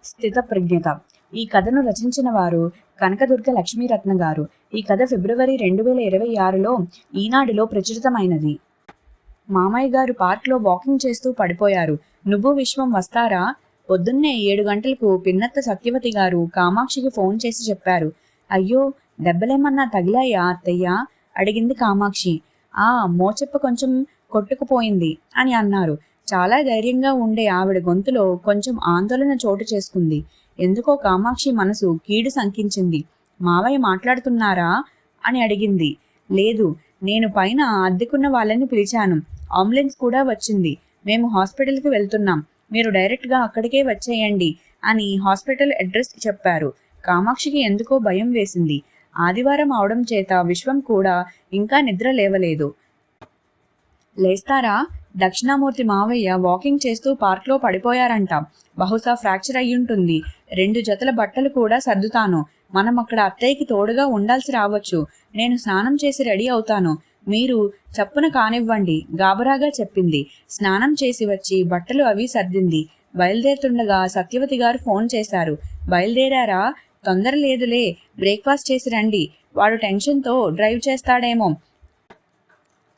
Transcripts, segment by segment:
స్థితప్రజ్ఞత. ఈ కథను రచించిన వారు కనకదుర్గ లక్ష్మీరత్న గారు. ఈ కథ ఫిబ్రవరి 2026లో ఈనాడులో ప్రచురితమైనది. మామయ్య గారు పార్క్లో వాకింగ్ చేస్తూ పడిపోయారు. నువ్వు విశ్వం వస్తారా? పొద్దున్నే 7 గంటలకు పిన్నత్త సత్యవతి గారు కామాక్షికి ఫోన్ చేసి చెప్పారు. అయ్యో, దెబ్బలేమన్నా తగిలాయా అత్తయ్య? అడిగింది కామాక్షి. మోచెప్ప కొంచెం కొట్టుకుపోయింది అని అన్నారు. చాలా ధైర్యంగా ఉండే ఆవిడ గొంతులో కొంచెం ఆందోళన చోటు చేసుకుంది. ఎందుకో కామాక్షి మనసు కీడు శంకించింది. మావయ్య మాట్లాడుతున్నారా అని అడిగింది. లేదు, నేను పైన అద్దెకున్న వాళ్ళని పిలిచాను. అంబులెన్స్ కూడా వచ్చింది. మేము హాస్పిటల్కి వెళ్తున్నాం. మీరు డైరెక్ట్గా అక్కడికే వచ్చేయండి అని హాస్పిటల్ అడ్రస్ చెప్పారు. కామాక్షికి ఎందుకో భయం వేసింది. ఆదివారం అవడం చేత విశ్వం కూడా ఇంకా నిద్ర లేవలేదు. లేస్తారా? దక్షిణామూర్తి మావయ్య వాకింగ్ చేస్తూ పార్క్లో పడిపోయారంట. బహుశా ఫ్రాక్చర్ అయ్యుంటుంది. 2 జతల బట్టలు కూడా సర్దుతాను. మనం అక్కడ అత్తయ్యకి తోడుగా ఉండాల్సి రావచ్చు. నేను స్నానం చేసి రెడీ అవుతాను. మీరు చప్పున కానివ్వండి గాబరాగా చెప్పింది. స్నానం చేసి వచ్చి బట్టలు అవి సర్దింది. బయలుదేరుతుండగా సత్యవతి గారు ఫోన్ చేశారు. బయలుదేరారా? తొందర లేదులే, బ్రేక్ఫాస్ట్ చేసి రండి. వాడు టెన్షన్తో డ్రైవ్ చేస్తాడేమో.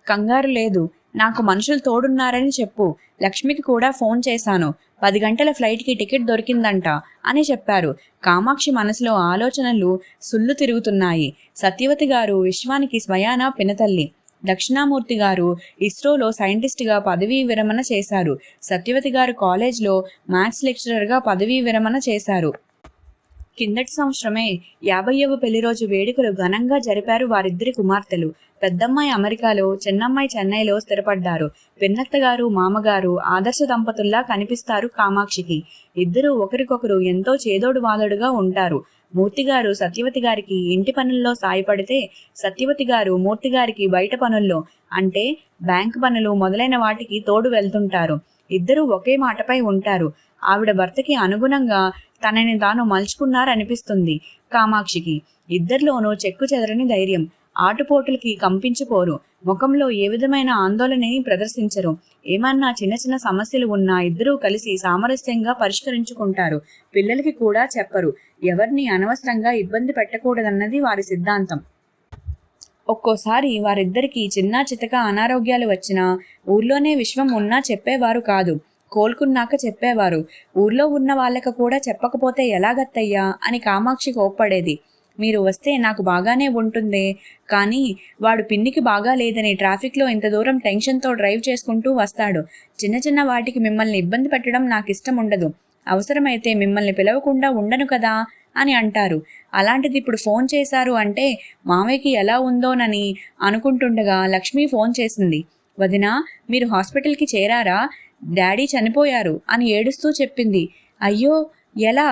కంగారు లేదు, నాకు మనుషులు తోడున్నారని చెప్పు. లక్ష్మికి కూడా ఫోన్ చేశాను. 10 గంటల ఫ్లైట్కి టికెట్ దొరికిందంట అని చెప్పారు. కామాక్షి మనసులో ఆలోచనలు సుళ్ళు తిరుగుతున్నాయి. సత్యవతి గారు విశ్వానికి స్వయాన పినతల్లి. దక్షిణామూర్తి గారు ఇస్రోలో సైంటిస్ట్గా పదవీ విరమణ చేశారు. సత్యవతి గారు కాలేజ్లో మ్యాథ్స్ లెక్చరర్గా పదవీ విరమణ చేశారు. కిందటి సంవత్సరమే 50వ పెళ్లిరోజు వేడుకలు ఘనంగా జరిపారు వారిద్దరి కుమార్తెలు. పెద్దమ్మాయి అమెరికాలో, చిన్నమ్మాయి చెన్నైలో స్థిరపడ్డారు. పిన్నత్త గారు, మామగారు ఆదర్శ దంపతుల్లా కనిపిస్తారు కామాక్షికి. ఇద్దరూ ఒకరికొకరు ఎంతో చేదోడు వాదోడుగా ఉంటారు. మూర్తిగారు సత్యవతి గారికి ఇంటి పనుల్లో సాయపడితే, సత్యవతి గారు మూర్తిగారికి బయట పనుల్లో అంటే బ్యాంకు పనులు మొదలైన వాటికి తోడు వెళ్తుంటారు. ఇద్దరూ ఒకే మాటపై ఉంటారు. ఆవిడ భర్తకి అనుగుణంగా తనని తాను మలుచుకున్నారనిపిస్తుంది కామాక్షికి. ఇద్దరిలోనూ చెక్కు చెదరని ధైర్యం. ఆటుపోటులకి కంపించిపోరు. ముఖంలో ఏ విధమైన ఆందోళనని ప్రదర్శించరు. ఏమన్నా చిన్న చిన్న సమస్యలు ఉన్నా ఇద్దరూ కలిసి సామరస్యంగా పరిష్కరించుకుంటారు. పిల్లలకి కూడా చెప్పరు. ఎవరిని అనవసరంగా ఇబ్బంది పెట్టకూడదన్నది వారి సిద్ధాంతం. ఒక్కోసారి వారిద్దరికీ చిన్నా చితక అనారోగ్యాలు వచ్చినా ఊర్లోనే విశ్వం ఉన్నా చెప్పేవారు కాదు. కోలుకున్నాక చెప్పేవారు. ఊర్లో ఉన్న వాళ్ళకి కూడా చెప్పకపోతే ఎలాగత్తయ్యా అని కామాక్షి కోప్పడేది. మీరు వస్తే నాకు బాగానే ఉంటుందే, కానీ వాడు పిన్నికి బాగా లేదని ట్రాఫిక్లో ఇంత దూరం టెన్షన్తో డ్రైవ్ చేసుకుంటూ వస్తాడు. చిన్న చిన్న వాటికి మిమ్మల్ని ఇబ్బంది పెట్టడం నాకు ఇష్టం ఉండదు. అవసరమైతే మిమ్మల్ని పిలవకుండా ఉండను కదా అని అంటారు. అలాంటిది ఇప్పుడు ఫోన్ చేశారు అంటే మామయ్యకి ఎలా ఉందోనని అనుకుంటుండగా లక్ష్మి ఫోన్ చేసింది. వదినా, మీరు హాస్పిటల్కి చేరారా? డాడీ చనిపోయారు అని ఏడుస్తూ చెప్పింది. అయ్యో, ఎలా?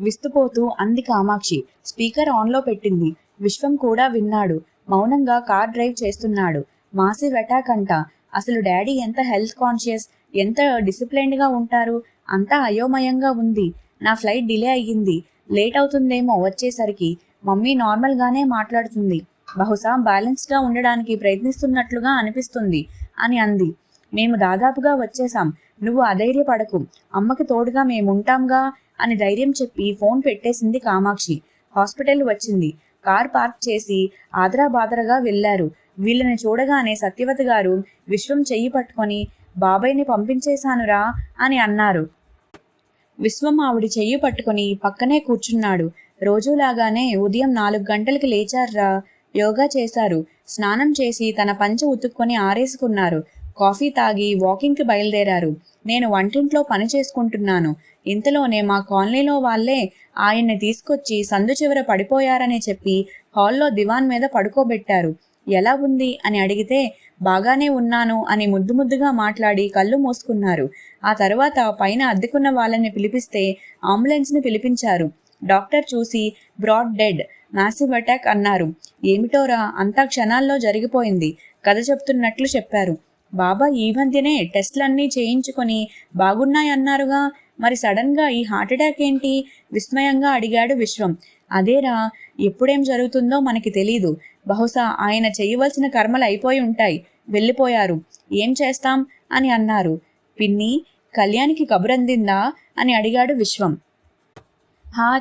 విస్తుపోతూ అంది కామాక్షి. స్పీకర్ ఆన్లో పెట్టింది. విశ్వం కూడా విన్నాడు. మౌనంగా కార్ డ్రైవ్ చేస్తున్నాడు. మాసివ్ అటాక్ అంట. అసలు డాడీ ఎంత హెల్త్ కాన్షియస్, ఎంత డిసిప్లైన్డ్గా ఉంటారు. అంతా అయోమయంగా ఉంది. నా ఫ్లైట్ డిలే అయ్యింది. లేట్ అవుతుందేమో వచ్చేసరికి. మమ్మీ నార్మల్గానే మాట్లాడుతుంది. బహుశా బ్యాలెన్స్డ్గా ఉండడానికి ప్రయత్నిస్తున్నట్లుగా అనిపిస్తుంది అని అంది. మేము దాదాపుగా వచ్చేసాం. నువ్వు అధైర్యపడకు. అమ్మకి తోడుగా మేముంటాంగా అని ధైర్యం చెప్పి ఫోన్ పెట్టేసింది కామాక్షి. హాస్పిటల్ వచ్చింది. కార్ పార్క్ చేసి ఆదరాబాదరగా వెళ్లారు. వీళ్ళని చూడగానే సత్యవతి గారు విశ్వం చెయ్యి పట్టుకొని బాబాయ్ని పంపించేశానురా అని అన్నారు. విశ్వం ఆవిడి చెయ్యి పట్టుకొని పక్కనే కూర్చున్నాడు. రోజులాగానే ఉదయం 4 గంటలకి లేచారా. యోగా చేశారు. స్నానం చేసి తన పంచె ఉతుక్కొని ఆరేసుకున్నారు. కాఫీ తాగి వాకింగ్కి బయలుదేరారు. నేను వంటింట్లో పని చేసుకుంటున్నాను. ఇంతలోనే మా కాలనీలో వాళ్ళే ఆయన్ని తీసుకొచ్చి సందు చివర పడిపోయారని చెప్పి హాల్లో దివాన్ మీద పడుకోబెట్టారు. ఎలా ఉంది అని అడిగితే బాగానే ఉన్నాను అని ముద్దుగా మాట్లాడి కళ్ళు మూసుకున్నారు. ఆ తర్వాత పైన అద్దెకున్న వాళ్ళని పిలిపిస్తే అంబులెన్స్ని పిలిపించారు. డాక్టర్ చూసి బ్రాడ్ డెడ్, మ్యాసివ్ అటాక్ అన్నారు. ఏమిటోరా, అంతా క్షణాల్లో జరిగిపోయింది. కథ చెప్తున్నట్లు చెప్పారు. బాబా ఈ మధ్యనే టెస్ట్లన్నీ చేయించుకొని బాగున్నాయన్నారుగా, మరి సడన్గా ఈ హార్ట్అటాక్ ఏంటి? విస్మయంగా అడిగాడు విశ్వం. అదేరా, ఎప్పుడేం జరుగుతుందో మనకి తెలీదు. బహుశా ఆయన చేయవలసిన కర్మలు అయిపోయి ఉంటాయి. వెళ్ళిపోయారు. ఏం చేస్తాం అని అన్నారు. పిన్ని, కళ్యాణికి కబురందిందా అని అడిగాడు విశ్వం.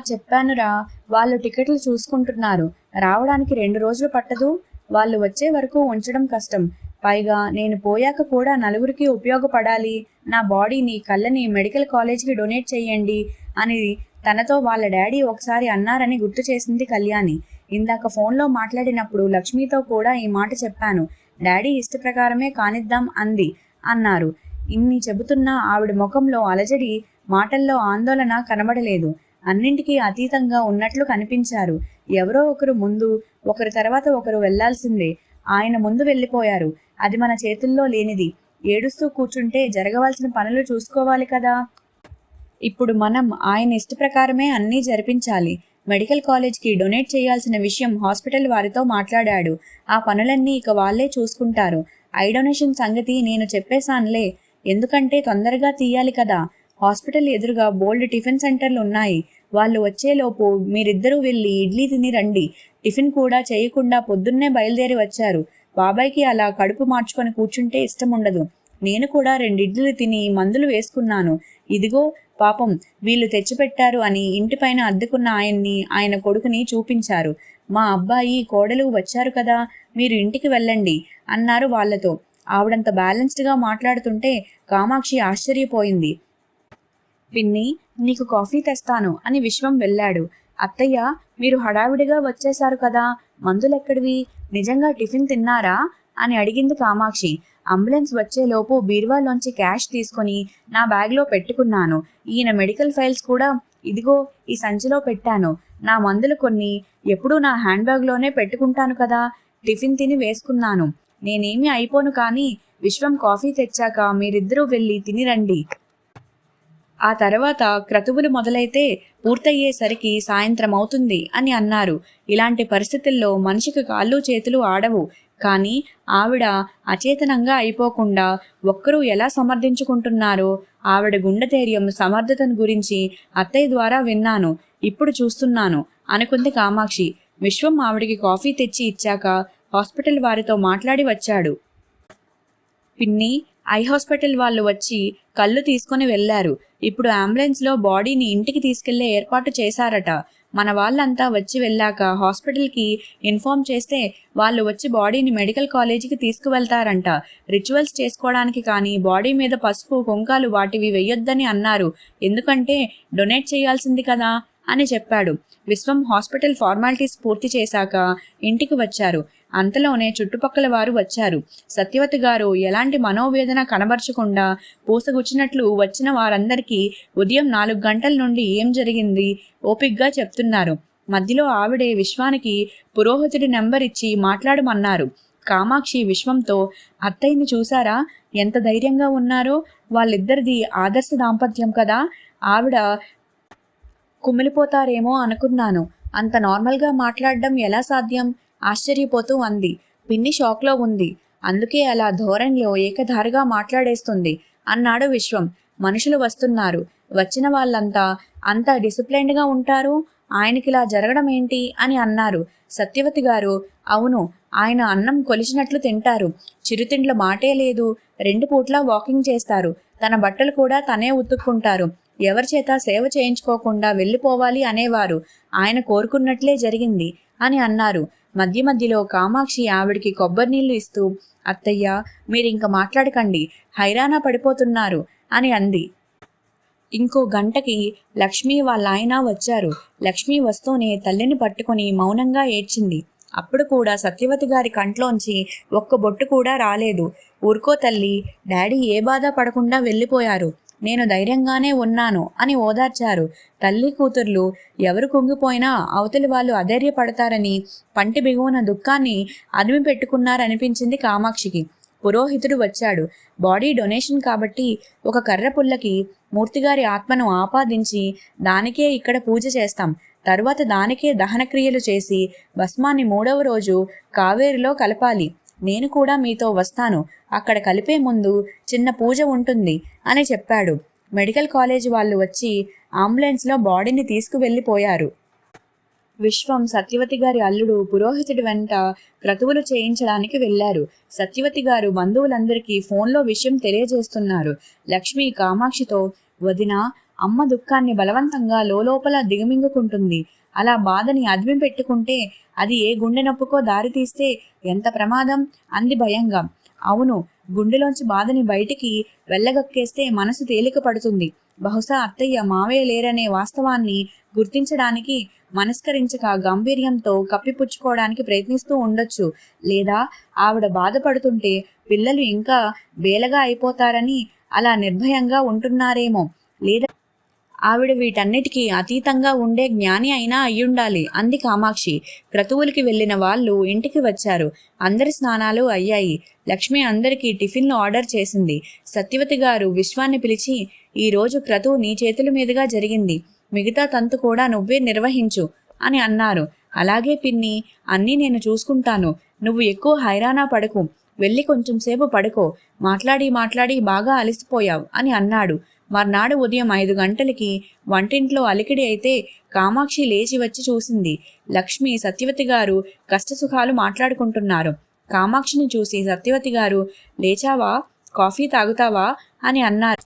చెప్పానురా, వాళ్ళు టికెట్లు చూసుకుంటున్నారు. రావడానికి 2 రోజులు పట్టదు. వాళ్ళు వచ్చే వరకు ఉంచడం కష్టం. పైగా నేను పోయాక కూడా నలుగురికి ఉపయోగపడాలి. నా బాడీని, కళ్ళని మెడికల్ కాలేజ్కి డొనేట్ చేయండి అని తనతో వాళ్ళ డాడీ ఒకసారి అన్నారని గుర్తు చేసింది కళ్యాణి. ఇందాక ఫోన్లో మాట్లాడినప్పుడు లక్ష్మితో కూడా ఈ మాట చెప్పాను. డాడీ ఇష్ట ప్రకారమే కానిద్దాం అంది అన్నారు. ఇన్ని చెబుతున్నా ఆవిడ ముఖంలో అలజడి, మాటల్లో ఆందోళన కనబడలేదు. అన్నింటికీ అతీతంగా ఉన్నట్లు కనిపించారు. ఎవరో ఒకరు ముందు, ఒకరి తర్వాత ఒకరు వెళ్లాల్సిందే. ఆయన ముందు వెళ్ళిపోయారు. అది మన చేతుల్లో లేనిది. ఏడుస్తూ కూర్చుంటే జరగవలసిన పనులు చూసుకోవాలి కదా. ఇప్పుడు మనం ఆయన ఇష్ట ప్రకారమే అన్నీ జరిపించాలి. మెడికల్ కాలేజ్కి డొనేట్ చేయాల్సిన విషయం హాస్పిటల్ వారితో మాట్లాడాడు. ఆ పనులన్నీ ఇక వాళ్ళే చూసుకుంటారు. ఐ డొనేషన్ సంగతి నేను చెప్పేశానులే. ఎందుకంటే తొందరగా తీయాలి కదా. హాస్పిటల్ ఎదురుగా బోల్డ్ టిఫిన్ సెంటర్లు ఉన్నాయి. వాళ్ళు వచ్చేలోపు మీరిద్దరూ వెళ్ళి ఇడ్లీ తిని రండి. టిఫిన్ కూడా చేయకుండా పొద్దున్నే బయలుదేరి వచ్చారు. బాబాయ్కి అలా కడుపు మార్చుకొని కూర్చుంటే ఇష్టం ఉండదు. నేను కూడా 2 ఇడ్లీలు తిని మందులు వేసుకున్నాను. ఇదిగో పాపం వీళ్ళు తెచ్చిపెట్టారు అని ఇంటిపైన అద్దెకున్న ఆయన్ని, ఆయన కొడుకుని చూపించారు. మా అబ్బాయి, కోడలు వచ్చారు కదా, మీరు ఇంటికి వెళ్ళండి అన్నారు వాళ్లతో. ఆవిడంత బ్యాలెన్స్డ్గా మాట్లాడుతుంటే కామాక్షి ఆశ్చర్యపోయింది. పిన్ని, నీకు కాఫీ తెస్తాను అని విశ్వం వెళ్ళాడు. అత్తయ్య, మీరు హడావిడిగా వచ్చేశారు కదా, మందులెక్కడివి? నిజంగా టిఫిన్ తిన్నారా అని అడిగింది కామాక్షి. అంబులెన్స్ వచ్చేలోపు బీరువాలోంచి క్యాష్ తీసుకొని నా బ్యాగ్లో పెట్టుకున్నాను. ఈయన మెడికల్ ఫైల్స్ కూడా ఇదిగో ఈ సంచిలో పెట్టాను. నా మందులు కొన్ని ఎప్పుడూ నా హ్యాండ్ బ్యాగ్లోనే పెట్టుకుంటాను కదా. టిఫిన్ తిని వేసుకున్నాను. నేనేమీ అయిపోను, కానీ విశ్వం కాఫీ తెచ్చాక మీరిద్దరూ వెళ్ళి తినిరండి. ఆ తర్వాత క్రతువులు మొదలైతే పూర్తయ్యేసరికి సాయంత్రం అవుతుంది అని అన్నారు. ఇలాంటి పరిస్థితుల్లో మనిషికి కాళ్ళు చేతులు ఆడవు. కానీ ఆవిడ అచేతనంగా అయిపోకుండా ఒక్కరూ ఎలా సమర్థించుకుంటున్నారో, ఆవిడ గుండెధైర్యం, సమర్థతను గురించి అత్తయ్య ద్వారా విన్నాను, ఇప్పుడు చూస్తున్నాను అనుకుంది కామాక్షి. విశ్వం ఆవిడికి కాఫీ తెచ్చి ఇచ్చాక హాస్పిటల్ వారితో మాట్లాడి వచ్చాడు. పిన్ని, ఐ హాస్పిటల్ వాళ్ళు వచ్చి కళ్ళు తీసుకొని వెళ్లారు. ఇప్పుడు అంబులెన్స్లో బాడీని ఇంటికి తీసుకెళ్లే ఏర్పాటు చేశారట. మన వాళ్ళంతా వచ్చి వెళ్ళాక హాస్పిటల్కి ఇన్ఫార్మ్ చేస్తే వాళ్ళు వచ్చి బాడీని మెడికల్ కాలేజీకి తీసుకువెళ్తారంట. రిచువల్స్ చేసుకోవడానికి కానీ బాడీ మీద పసుపు, కుంకాలు వాటివి వెయ్యొద్దని అన్నారు. ఎందుకంటే డొనేట్ చేయాల్సింది కదా అని చెప్పాడు. విశ్వం హాస్పిటల్ ఫార్మాలిటీస్ పూర్తి చేశాక ఇంటికి వచ్చారు. అంతలోనే చుట్టుపక్కల వారు వచ్చారు. సత్యవతి గారు ఎలాంటి మనోవేదన కనబరచకుండా పూసగుచ్చినట్లు వచ్చిన వారందరికీ ఉదయం 4 గంటల నుండి ఏం జరిగింది ఓపిగ్గా చెప్తున్నారు. మధ్యలో ఆవిడే విశ్వానికి పురోహితుడి నెంబర్ ఇచ్చి మాట్లాడమన్నారు. కామాక్షి విశ్వంతో, అత్తయ్యని చూసారా, ఎంత ధైర్యంగా ఉన్నారో. వాళ్ళిద్దరిది ఆదర్శ దాంపత్యం కదా. ఆవిడ కుమిలిపోతారేమో అనుకున్నాను. అంత నార్మల్గా మాట్లాడడం ఎలా సాధ్యం? ఆశ్చర్యపోతూ అంది. పిన్ని షాక్లో ఉంది. అందుకే అలా ధోరణిలో ఏకధారిగా మాట్లాడేస్తుంది అన్నాడు విశ్వం. మనుషులు వస్తున్నారు. వచ్చిన వాళ్ళంతా అంత డిసిప్లైన్డ్గా ఉంటారు. ఆయనకిలా జరగడం ఏంటి అని అన్నారు. సత్యవతి గారు, అవును, ఆయన అన్నం కొలిచినట్లు తింటారు. చిరుతిండ్ల మాటే లేదు. 2 పూట్లా వాకింగ్ చేస్తారు. తన బట్టలు కూడా తనే ఉతుక్కుంటారు. ఎవరి చేత సేవ చేయించుకోకుండా వెళ్ళిపోవాలి అనేవారు. ఆయన కోరుకున్నట్లే జరిగింది అని అన్నారు. మధ్య మధ్యలో కామాక్షి ఆవిడికి కొబ్బరి నీళ్లు ఇస్తూ, అత్తయ్య, మీరింక మాట్లాడకండి, హైరానా పడిపోతున్నారు అని అంది. ఇంకో గంటకి లక్ష్మి వాళ్ళ ఆయన వచ్చారు. లక్ష్మి వస్తూనే తల్లిని పట్టుకొని మౌనంగా ఏడ్చింది. అప్పుడు కూడా సత్యవతి గారి కంట్లోంచి ఒక్క బొట్టు కూడా రాలేదు. ఊరుకో తల్లి, డాడీ ఏ బాధ పడకుండా వెళ్ళిపోయారు. నేను ధైర్యంగానే ఉన్నాను అని ఓదార్చారు. తల్లి కూతుర్లు ఎవరు కుంగిపోయినా అవతలి వాళ్ళు అధైర్యపడతారని పంటి బిగువున దుఃఖాన్ని అదిమి పెట్టుకున్నారనిపించింది కామాక్షికి. పురోహితుడు వచ్చాడు. బాడీ డొనేషన్ కాబట్టి ఒక కర్ర పుల్లకి మూర్తిగారి ఆత్మను ఆపాదించి దానికే ఇక్కడ పూజ చేస్తాం. తరువాత దానికే దహనక్రియలు చేసి భస్మాన్ని 3వ రోజు కావేరిలో కలపాలి. నేను కూడా మీతో వస్తాను. అక్కడ కలిపే ముందు చిన్న పూజ ఉంటుంది అని చెప్పాడు. మెడికల్ కాలేజ్ వాళ్ళు వచ్చి అంబులెన్స్లో బాడీని తీసుకువెళ్ళిపోయారు. విశ్వం సత్యవతి గారి అల్లుడు పురోహితుడి వెంట క్రతువులు చేయించడానికి వెళ్లారు. సత్యవతి గారు బంధువులందరికీ ఫోన్లో విషయం తెలియజేస్తున్నారు. లక్ష్మి కామాక్షితో, వదిన, అమ్మ దుఃఖాన్ని బలవంతంగా లోపల దిగమింగుకుంటుంది. అలా బాధని అదిమి పెట్టుకుంటే అది ఏ గుండె నొప్పుకో దారితీస్తే ఎంత ప్రమాదం అంది భయంగా. అవును, గుండెలోంచి బాధని బయటికి వెళ్ళగక్కేస్తే మనసు తేలిక పడుతుంది. బహుశా అత్తయ్య మావయ్య లేరనే వాస్తవాన్ని గుర్తించడానికి మనస్కరించక గంభీర్యంతో కప్పిపుచ్చుకోవడానికి ప్రయత్నిస్తూ ఉండొచ్చు. లేదా ఆవిడ బాధపడుతుంటే పిల్లలు ఇంకా బేలగా అయిపోతారని అలా నిర్భయంగా ఉంటున్నారేమో. లేదా ఆవిడ వీటన్నిటికీ అతీతంగా ఉండే జ్ఞాని అయినా అయ్యుండాలి అంది కామాక్షి. క్రతువులకి వెళ్లిన వాళ్ళు ఇంటికి వచ్చారు. అందరి స్నానాలు అయ్యాయి. లక్ష్మి అందరికీ టిఫిన్లు ఆర్డర్ చేసింది. సత్యవతి గారు విశ్వాన్ని పిలిచి, ఈరోజు క్రతువు నీ చేతుల మీదుగా జరిగింది. మిగతా తంతు కూడా నువ్వే నిర్వహించు అని అన్నారు. అలాగే పిన్ని, అన్నీ నేను చూసుకుంటాను. నువ్వు ఎక్కువ హైరానా పడకు. వెళ్ళి కొంచెం సేపు పడుకో. మాట్లాడి బాగా అలసిపోయావు అని అన్నాడు. మర్నాడు ఉదయం 5 గంటలకి వంటింట్లో అలికిడి అయితే కామాక్షి లేచి వచ్చి చూసింది. లక్ష్మి, సత్యవతి గారు కష్టసుఖాలు మాట్లాడుకుంటున్నారు. కామాక్షిని చూసి సత్యవతి గారు, లేచావా, కాఫీ తాగుతావా అని అన్నారు.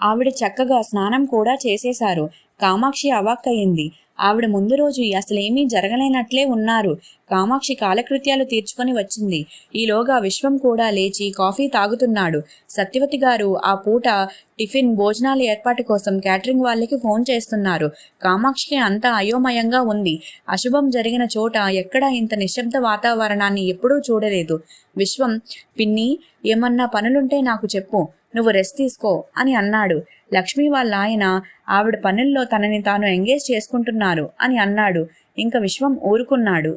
ఆవిడ చక్కగా స్నానం కూడా చేసేశారు. కామాక్షి అవాక్కయింది. ఆవిడ ముందు రోజు అసలేమీ జరగలేనట్లే ఉన్నారు. కామాక్షి కాలకృత్యాలు తీర్చుకొని వచ్చింది. ఈలోగా విశ్వం కూడా లేచి కాఫీ తాగుతున్నాడు. సత్యవతి గారు ఆ పూట టిఫిన్, భోజనాల ఏర్పాటు కోసం క్యాటరింగ్ వాళ్ళకి ఫోన్ చేస్తున్నారు. కామాక్షికి అంతా అయోమయంగా ఉంది. అశుభం జరిగిన చోట ఎక్కడా ఇంత నిశ్శబ్ద వాతావరణాన్ని ఎప్పుడూ చూడలేదు. విశ్వం, పిన్ని, ఏమన్నా పనులుంటే నాకు చెప్పు, నువ్వు రెస్ట్ తీసుకో అని అన్నాడు. లక్ష్మి వాళ్ళ ఆయన ఆవిడ పనుల్లో తనని తాను ఎంగేజ్ చేసుకుంటున్నారు అని అన్నాడు. ఇంక విశ్వం ఊరుకున్నాడు.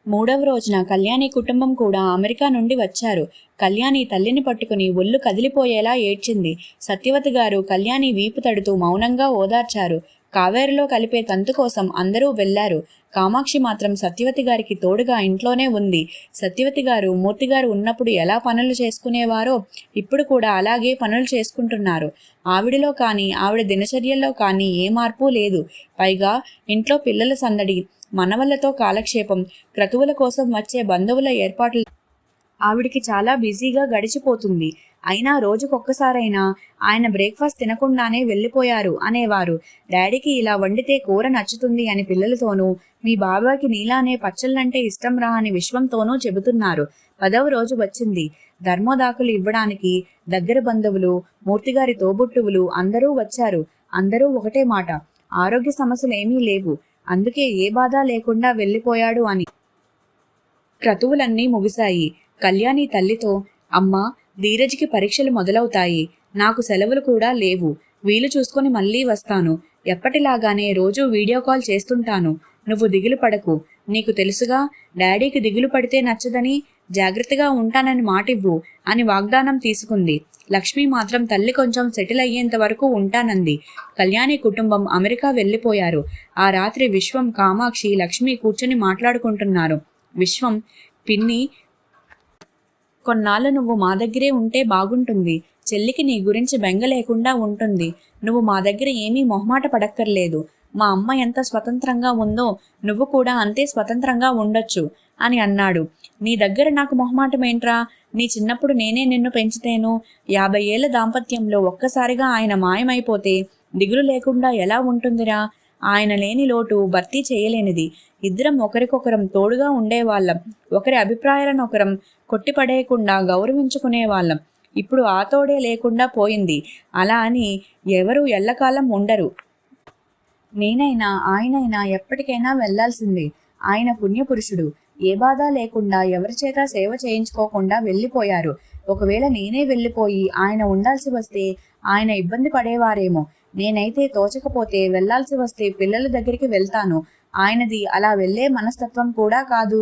3వ రోజున కళ్యాణి కుటుంబం కూడా అమెరికా నుండి వచ్చారు. కళ్యాణి తల్లిని పట్టుకుని ఒళ్ళు కదిలిపోయేలా ఏడ్చింది. సత్యవతి గారు కళ్యాణి వీపు తడుతూ మౌనంగా ఓదార్చారు. కావేరిలో కలిపే తంతు కోసం అందరూ వెళ్లారు. కామాక్షి మాత్రం సత్యవతి గారికి తోడుగా ఇంట్లోనే ఉంది. సత్యవతి గారు మూర్తిగారు ఉన్నప్పుడు ఎలా పనులు చేసుకునేవారో ఇప్పుడు కూడా అలాగే పనులు చేసుకుంటున్నారు. ఆవిడలో కానీ ఆవిడ దినచర్యల్లో కానీ ఏ మార్పు లేదు. పైగా ఇంట్లో పిల్లల సందడి, మనవళ్లతో కాలక్షేపం, క్రతువుల కోసం వచ్చే బంధువుల ఏర్పాట్లు ఆవిడికి చాలా బిజీగా గడిచిపోతుంది. అయినా రోజుకొక్కసారైనా ఆయన బ్రేక్ఫాస్ట్ తినకుండానే వెళ్ళిపోయారు అనేవారు. డాడీకి ఇలా వండితే కూర నచ్చుతుంది అని పిల్లలతోనూ, మీ బాబాకి నీలానే పచ్చళ్ళంటే ఇష్టం రా అని విశ్వంతోనూ చెబుతున్నారు. 10వ రోజు వచ్చింది. ధర్మోదాకులు ఇవ్వడానికి దగ్గర బంధువులు, మూర్తిగారి తోబుట్టువులు అందరూ వచ్చారు. అందరూ ఒకటే మాట, ఆరోగ్య సమస్యలు ఏమీ లేవు, అందుకే ఏ బాధ లేకుండా వెళ్ళిపోయాడు అని. క్రతువులన్నీ ముగిశాయి. కళ్యాణి తల్లితో, అమ్మా, ధీరజ్కి పరీక్షలు మొదలవుతాయి. నాకు సెలవులు కూడా లేవు. వీలు చూసుకొని మళ్ళీ వస్తాను. ఎప్పటిలాగానే రోజూ వీడియో కాల్ చేస్తుంటాను. నువ్వు దిగులు పడకు. నీకు తెలుసుగా, డాడీకి దిగులు పడితే నచ్చదని, జాగ్రత్తగా ఉంటానని మాటివ్వు అని వాగ్దానం తీసుకుంది. లక్ష్మి మాత్రం తల్లి కొంచెం సెటిల్ అయ్యేంత వరకు ఉంటానంది. కళ్యాణి కుటుంబం అమెరికా వెళ్ళిపోయారు. ఆ రాత్రి విశ్వం, కామాక్షి, లక్ష్మి కూర్చొని మాట్లాడుకుంటున్నారు. విశ్వం, పిన్ని, కొన్నాళ్ళు నువ్వు మా దగ్గరే ఉంటే బాగుంటుంది. చెల్లికి నీ గురించి బెంగ లేకుండా ఉంటుంది. నువ్వు మా దగ్గర ఏమీ మొహమాట పడక్కర్లేదు. మా అమ్మ ఎంత స్వతంత్రంగా ఉందో నువ్వు కూడా అంతే స్వతంత్రంగా ఉండొచ్చు అని అన్నాడు. నీ దగ్గర నాకు మొహమాటమేంట్రా? నీ చిన్నప్పుడు నేనే నిన్ను పెంచితేను. 50 ఏళ్ల దాంపత్యంలో ఒక్కసారిగా ఆయన మాయమైపోతే దిగులు లేకుండా ఎలా ఉంటుందిరా? ఆయన లేని లోటు భర్తీ చేయలేనిది. ఇద్దరం ఒకరికొకరం తోడుగా ఉండేవాళ్ళం. ఒకరి అభిప్రాయాలను ఒకరం కొట్టిపడేయకుండా గౌరవించుకునేవాళ్ళం. ఇప్పుడు ఆ తోడే లేకుండా పోయింది. అలా అని ఎవరు ఎల్లకాలం ఉండరు. నేనైనా ఆయనైనా ఎప్పటికైనా వెళ్లాల్సిందే. ఆయన పుణ్యపురుషుడు. ఏ బాధ లేకుండా ఎవరి చేత సేవ చేయించుకోకుండా వెళ్ళిపోయారు. ఒకవేళ నేనే వెళ్ళిపోయి ఆయన ఉండాల్సి వస్తే ఆయన ఇబ్బంది పడేవారేమో. నేనైతే తోచకపోతే వెళ్లాల్సి వస్తే పిల్లల దగ్గరికి వెళ్తాను. ఆయనది అలా వెళ్లే మనస్తత్వం కూడా కాదు.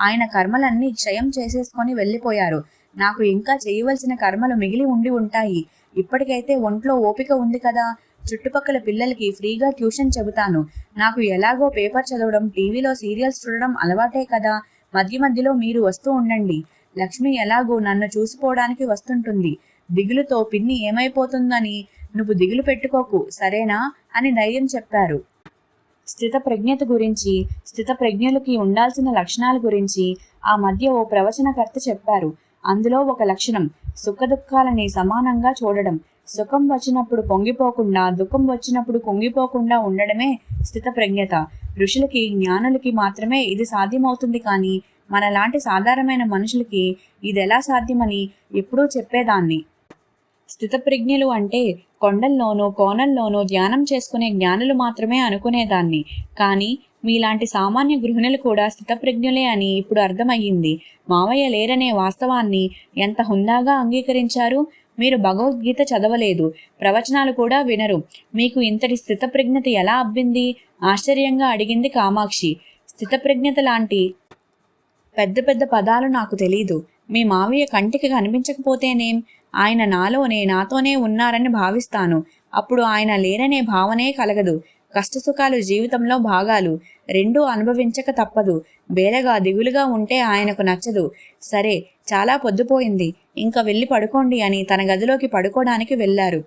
ఆయన కర్మలన్నీ క్షయం చేసేసుకొని వెళ్ళిపోయారు. నాకు ఇంకా చేయవలసిన కర్మలు మిగిలి ఉండి ఉంటాయి. ఇప్పటికైతే ఒంట్లో ఓపిక ఉంది కదా. చుట్టుపక్కల పిల్లలకి ఫ్రీగా ట్యూషన్ చెబుతాను. నాకు ఎలాగో పేపర్ చదవడం, టీవీలో సీరియల్స్ చూడడం అలవాటే కదా. మధ్య మధ్యలో మీరు వస్తూ ఉండండి. లక్ష్మి ఎలాగో నన్ను చూసిపోవడానికి వస్తుంటుంది. దిగులుతో పిన్ని ఏమైపోతుందని నువ్వు దిగులు పెట్టుకోకు, సరేనా అని ధైర్యం చెప్పారు. స్థితప్రజ్ఞత గురించి, స్థితప్రజ్ఞులకి ఉండాల్సిన లక్షణాల గురించి ఆ మధ్య ఓ ప్రవచనకర్త చెప్పారు. అందులో ఒక లక్షణం సుఖదుఖాలని సమానంగా చూడడం. సుఖం వచ్చినప్పుడు పొంగిపోకుండా, దుఃఖం వచ్చినప్పుడు కుంగిపోకుండా ఉండడమే స్థితప్రజ్ఞత. ఋషులకి, జ్ఞానులకి మాత్రమే ఇది సాధ్యమవుతుంది. కానీ మనలాంటి సాధారణమైన మనుషులకి ఇదెలా సాధ్యమని ఎప్పుడూ చెప్పేదాన్ని. స్థితప్రజ్ఞులు అంటే కొండల్లోనూ కోనల్లోనూ ధ్యానం చేసుకునే జ్ఞానులు మాత్రమే అనుకునేదాన్ని. కానీ మీలాంటి సామాన్య గృహిణులు కూడా స్థితప్రజ్ఞులే అని ఇప్పుడు అర్థమయ్యింది. మావయ్య లేరనే వాస్తవాన్ని ఎంత హుందాగా అంగీకరించారు. మీరు భగవద్గీత చదవలేదు, ప్రవచనాలు కూడా వినరు. మీకు ఇంతటి స్థితప్రజ్ఞత ఎలా అబ్బింది? ఆశ్చర్యంగా అడిగింది కామాక్షి. స్థితప్రజ్ఞత లాంటి పెద్ద పెద్ద పదాలు నాకు తెలీదు. మీ మావయ్య కంటికి కనిపించకపోతేనేం? ఆయన నాతోనే ఉన్నారని భావిస్తాను. అప్పుడు ఆయన లేరనే భావనే కలగదు. కష్టసుఖాలు జీవితంలో భాగాలు, రెండూ అనుభవించక తప్పదు. బేలగా దిగులుగా ఉంటే ఆయనకు నచ్చదు. సరే, చాలా పొద్దుపోయింది, ఇంకా వెళ్ళి పడుకోండి అని తన గదిలోకి పడుకోవడానికి వెళ్ళారు.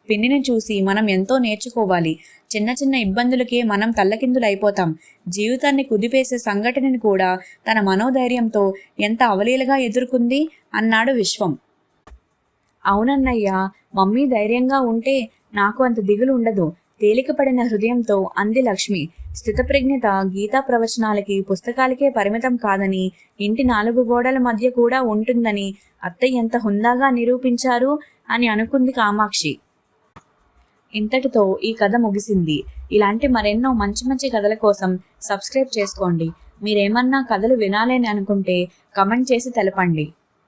పిన్నిని చూసి మనం ఎంతో నేర్చుకోవాలి. చిన్న చిన్న ఇబ్బందులకే మనం తల్లకిందులైపోతాం. జీవితాన్ని కుదిపేసే సంఘటనని కూడా తన మనోధైర్యంతో ఎంత అవలీలగా ఎదుర్కొంది అన్నాడు విశ్వం. అవునన్నయ్యా, మమ్మీ ధైర్యంగా ఉంటే నాకు అంత దిగులు ఉండదు, తేలికపడిన హృదయంతో అంది లక్ష్మి. స్థితప్రజ్ఞత గీతా ప్రవచనాలకి, పుస్తకాలకే పరిమితం కాదని, ఇంటి 4 గోడల మధ్య కూడా ఉంటుందని అత్తయ్య ఎంత హుందాగా నిరూపించారు అని అనుకుంది కామాక్షి. ఇంతటితో ఈ కథ ముగిసింది. ఇలాంటి మరెన్నో మంచి మంచి కథల కోసం సబ్స్క్రైబ్ చేసుకోండి. మీరేమన్నా కథలు వినాలని అనుకుంటే కమెంట్ చేసి తెలపండి.